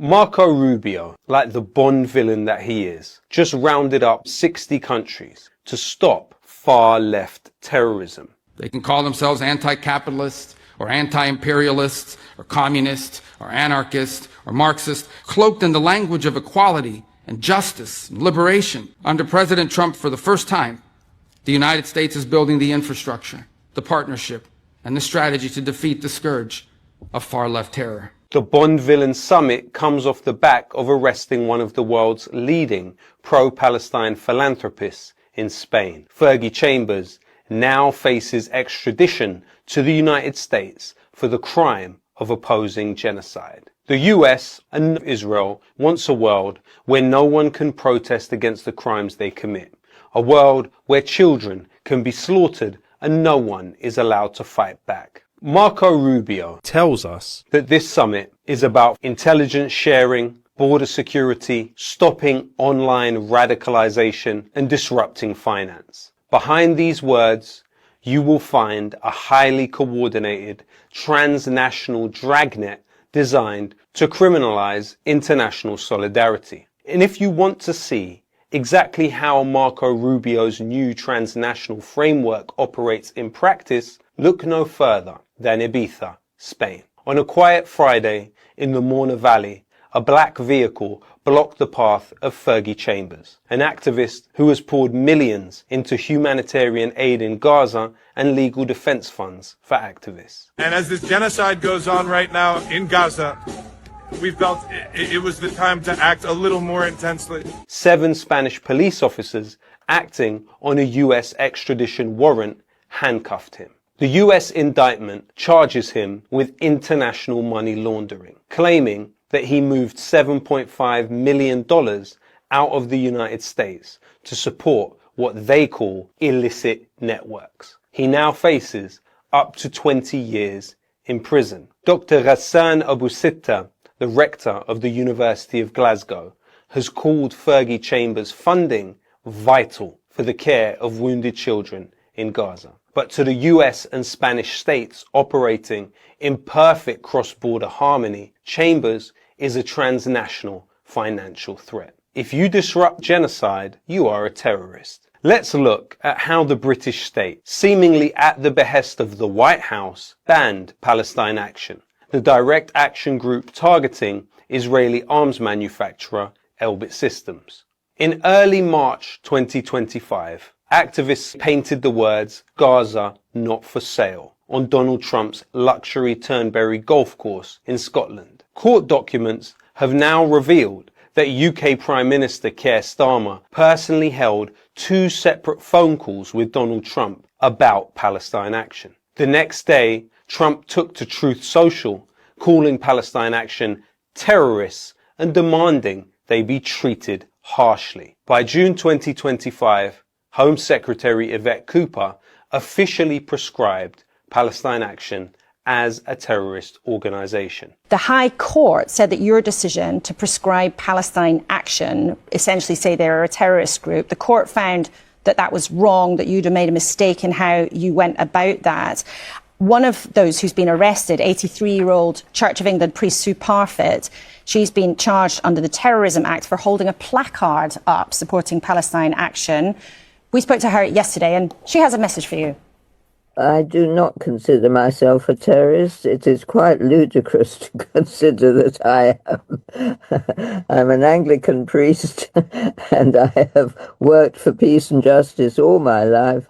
Marco Rubio, like the Bond villain that he is, just rounded up 60 countries to stop far-left terrorism. They can call themselves anti-capitalist or anti-imperialist or communist or anarchist or Marxist, cloaked in the language of equality and justice and liberation. Under President Trump, for the first time, the United States is building the infrastructure, the partnership, and the strategy to defeat the scourge of far-left terror. The Bond Villain Summit comes off the back of arresting one of the world's leading pro-Palestine philanthropists in Spain. Fergie Chambers now faces extradition to the United States for the crime of opposing genocide. The US and Israel wants a world where no one can protest against the crimes they commit. A world where children can be slaughtered and no one is allowed to fight back. Marco Rubio tells us that this summit is about intelligence sharing, border security, stopping online radicalization, and disrupting finance. Behind these words, you will find a highly coordinated transnational dragnet designed to criminalize international solidarity. And if you want to see exactly how Marco Rubio's new transnational framework operates in practice, look no further than Ibiza, Spain. On a quiet Friday in the Morna Valley, a black vehicle blocked the path of Fergie Chambers, an activist who has poured millions into humanitarian aid in Gaza and legal defense funds for activists. And as this genocide goes on right now in Gaza, we felt it was the time to act a little more intensely. 7 Spanish police officers acting on a US extradition warrant handcuffed him. The US indictment charges him with international money laundering, claiming that he moved $7.5 million out of the United States to support what they call illicit networks. He now faces up to 20 years in prison. Dr. Ghassan Abu-Sitta, the rector of the University of Glasgow, has called Fergie Chambers' funding vital for the care of wounded children in Gaza. But to the US and Spanish states operating in perfect cross-border harmony, Chambers is a transnational financial threat. If you disrupt genocide, you are a terrorist. Let's look at how the British state, seemingly at the behest of the White House, banned Palestine Action, the direct action group targeting Israeli arms manufacturer Elbit Systems. In early March 2025, activists painted the words "Gaza not for sale" on Donald Trump's luxury Turnberry golf course in Scotland. Court documents have now revealed that UK Prime Minister Keir Starmer personally held 2 separate phone calls with Donald Trump about Palestine Action. The next day, Trump took to Truth Social, calling Palestine Action terrorists and demanding they be treated harshly. By June 2025, Home Secretary Yvette Cooper officially prescribed Palestine Action as a terrorist organization. The High Court said that your decision to prescribe Palestine Action, essentially say they're a terrorist group, the court found that that was wrong, that you'd have made a mistake in how you went about that. One of those who's been arrested, 83-year-old Church of England priest Sue Parfitt, she's been charged under the Terrorism Act for holding a placard up supporting Palestine Action. We spoke to her yesterday and she has a message for you. I do not consider myself a terrorist. It is quite ludicrous to consider that I am. I'm an Anglican priest and I have worked for peace and justice all my life.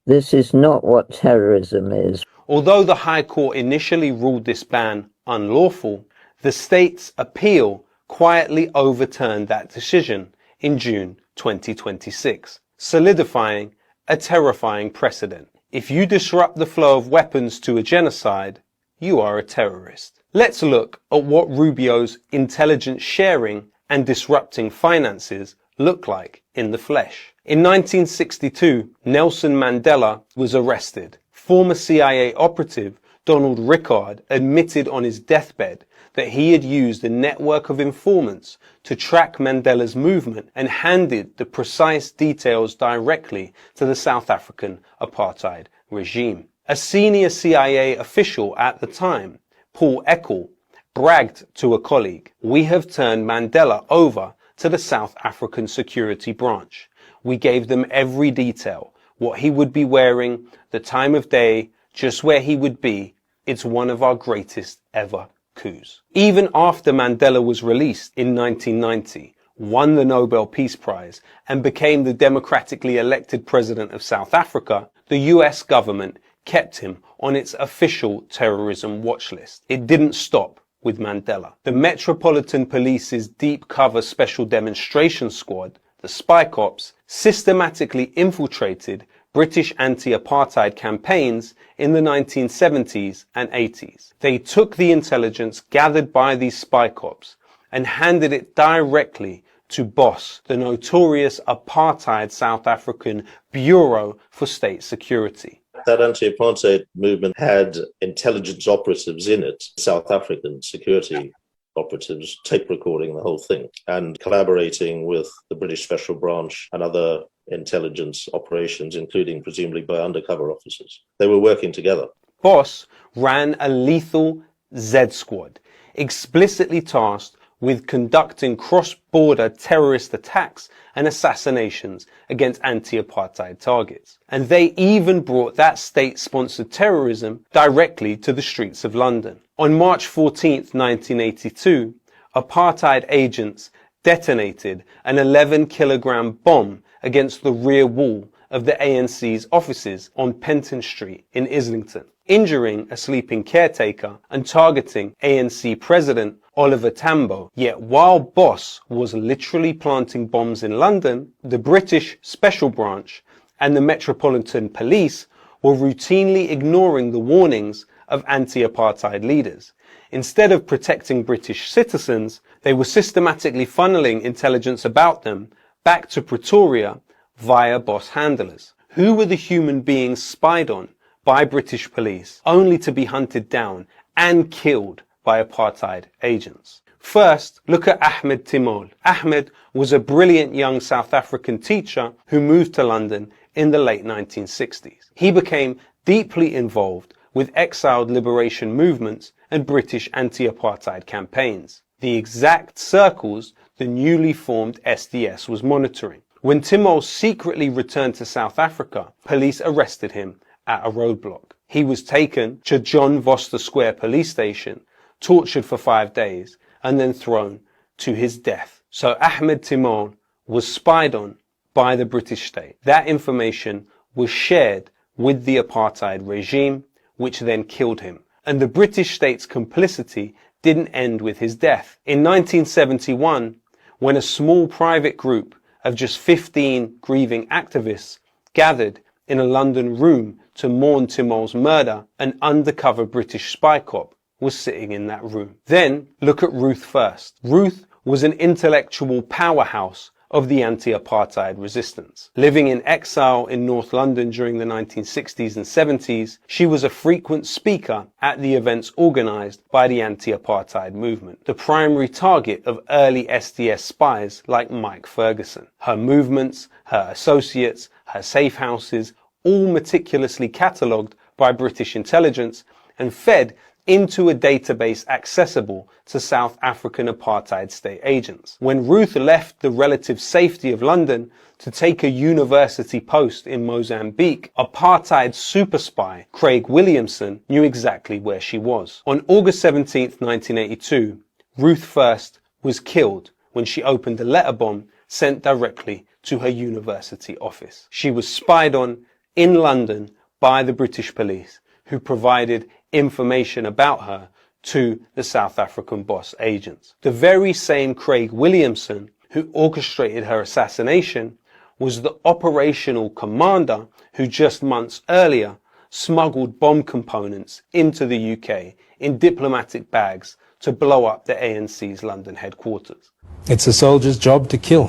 This is not what terrorism is. Although the High Court initially ruled this ban unlawful, the state's appeal quietly overturned that decision in June 2026, solidifying a terrifying precedent. If you disrupt the flow of weapons to a genocide, you are a terrorist. Let's look at what Rubio's intelligence sharing and disrupting finances look like in the flesh. In 1962, Nelson Mandela was arrested. Former CIA operative Donald Rickard admitted on his deathbed that he had used a network of informants to track Mandela's movement and handed the precise details directly to the South African apartheid regime. A senior CIA official at the time, Paul Eckel, bragged to a colleague, "We have turned Mandela over to the South African security branch. We gave them every detail, what he would be wearing, the time of day, just where he would be. It's one of our greatest ever coups." Even after Mandela was released in 1990, won the Nobel Peace Prize, and became the democratically elected president of South Africa, the US government kept him on its official terrorism watch list. It didn't stop with Mandela. The Metropolitan Police's Deep Cover Special Demonstration Squad, the Spy Cops, systematically infiltrated British anti-apartheid campaigns in the 1970s and 80s. They took the intelligence gathered by these Spy Cops and handed it directly to BOSS, the notorious apartheid South African Bureau for State Security. That anti-apartheid movement had intelligence operatives in it, South African security operatives, tape recording the whole thing and collaborating with the British Special Branch and other intelligence operations, including presumably by undercover officers. They were working together. BOSS ran a lethal Z squad, explicitly tasked with conducting cross-border terrorist attacks and assassinations against anti-apartheid targets. And they even brought that state-sponsored terrorism directly to the streets of London. On March 14th, 1982, apartheid agents detonated an 11-kilogram bomb against the rear wall of the ANC's offices on Penton Street in Islington, injuring a sleeping caretaker and targeting ANC President Oliver Tambo. Yet while BOSS was literally planting bombs in London, the British Special Branch and the Metropolitan Police were routinely ignoring the warnings of anti-apartheid leaders. Instead of protecting British citizens, they were systematically funneling intelligence about them back to Pretoria via BOSS handlers. Who were the human beings spied on by British police, only to be hunted down and killed by apartheid agents? First, look at Ahmed Timol. Ahmed was a brilliant young South African teacher who moved to London in the late 1960s. He became deeply involved with exiled liberation movements and British anti-apartheid campaigns, the exact circles the newly formed SDS was monitoring. When Timol secretly returned to South Africa, police arrested him at a roadblock. He was taken to John Vorster Square police station, tortured for 5 days, and then thrown to his death. So Ahmed Timol was spied on by the British state. That information was shared with the apartheid regime, which then killed him. And the British state's complicity didn't end with his death. In 1971, when a small private group of just 15 grieving activists gathered in a London room to mourn Timol's murder, an undercover British spy cop was sitting in that room. Then look at Ruth First. Ruth was an intellectual powerhouse of the anti-apartheid resistance. Living in exile in North London during the 1960s and 70s, she was a frequent speaker at the events organised by the anti-apartheid movement, the primary target of early SDS spies like Mike Ferguson. Her movements, her associates, her safe houses, all meticulously catalogued by British intelligence and fed into a database accessible to South African apartheid state agents. When Ruth left the relative safety of London to take a university post in Mozambique, apartheid super spy Craig Williamson knew exactly where she was. On August 17th, 1982, Ruth First was killed when she opened a letter bomb sent directly to her university office. She was spied on in London by the British police, who provided information about her to the South African BOSS agents. The very same Craig Williamson who orchestrated her assassination was the operational commander who just months earlier smuggled bomb components into the UK in diplomatic bags to blow up the ANC's London headquarters. It's a soldier's job to kill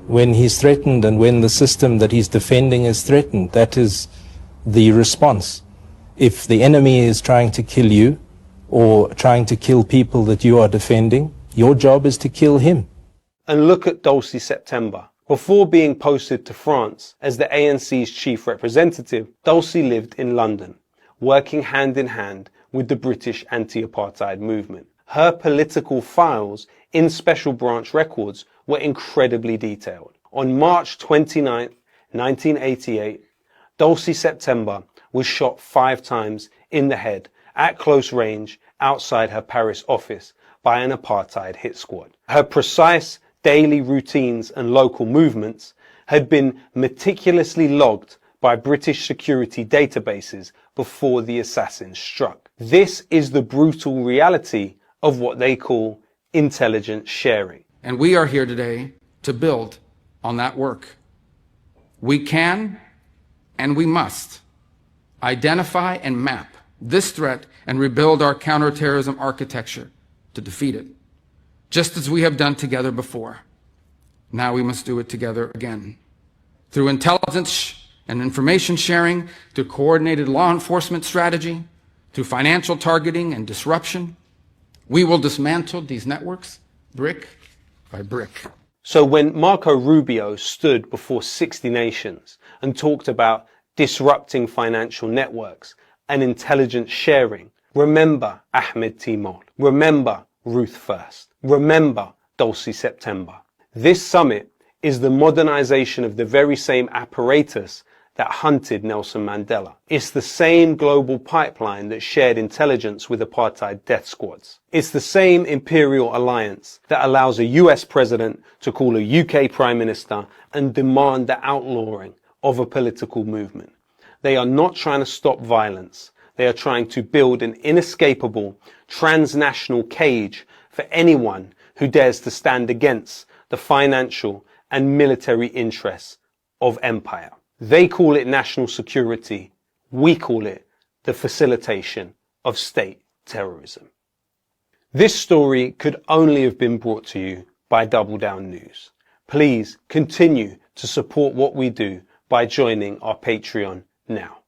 when he's threatened and when the system that he's defending is threatened. That is the response. If the enemy is trying to kill you or trying to kill people that you are defending, your job is to kill him. And look at Dulcie September. Before being posted to France as the ANC's chief representative, Dulcie lived in London, working hand in hand with the British anti-apartheid movement. Her political files in special branch records were incredibly detailed. On March 29, 1988, Dulcie September was shot 5 times in the head at close range outside her Paris office by an apartheid hit squad. Her precise daily routines and local movements had been meticulously logged by British security databases before the assassins struck. This is the brutal reality of what they call intelligence sharing. And we are here today to build on that work. We can and we must identify and map this threat and rebuild our counterterrorism architecture to defeat it, just as we have done together before. Now we must do it together again. Through intelligence and information sharing, through coordinated law enforcement strategy, through financial targeting and disruption, we will dismantle these networks brick by brick. So when Marco Rubio stood before 60 nations and talked about disrupting financial networks and intelligence sharing, remember Ahmed Timol, remember Ruth First, remember Dulcie September. This summit is the modernization of the very same apparatus that hunted Nelson Mandela. It's the same global pipeline that shared intelligence with apartheid death squads. It's the same imperial alliance that allows a US president to call a UK prime minister and demand the outlawing of a political movement. They are not trying to stop violence. They are trying to build an inescapable transnational cage for anyone who dares to stand against the financial and military interests of empire. They call it national security. We call it the facilitation of state terrorism. This story could only have been brought to you by Double Down News. Please continue to support what we do by joining our Patreon now.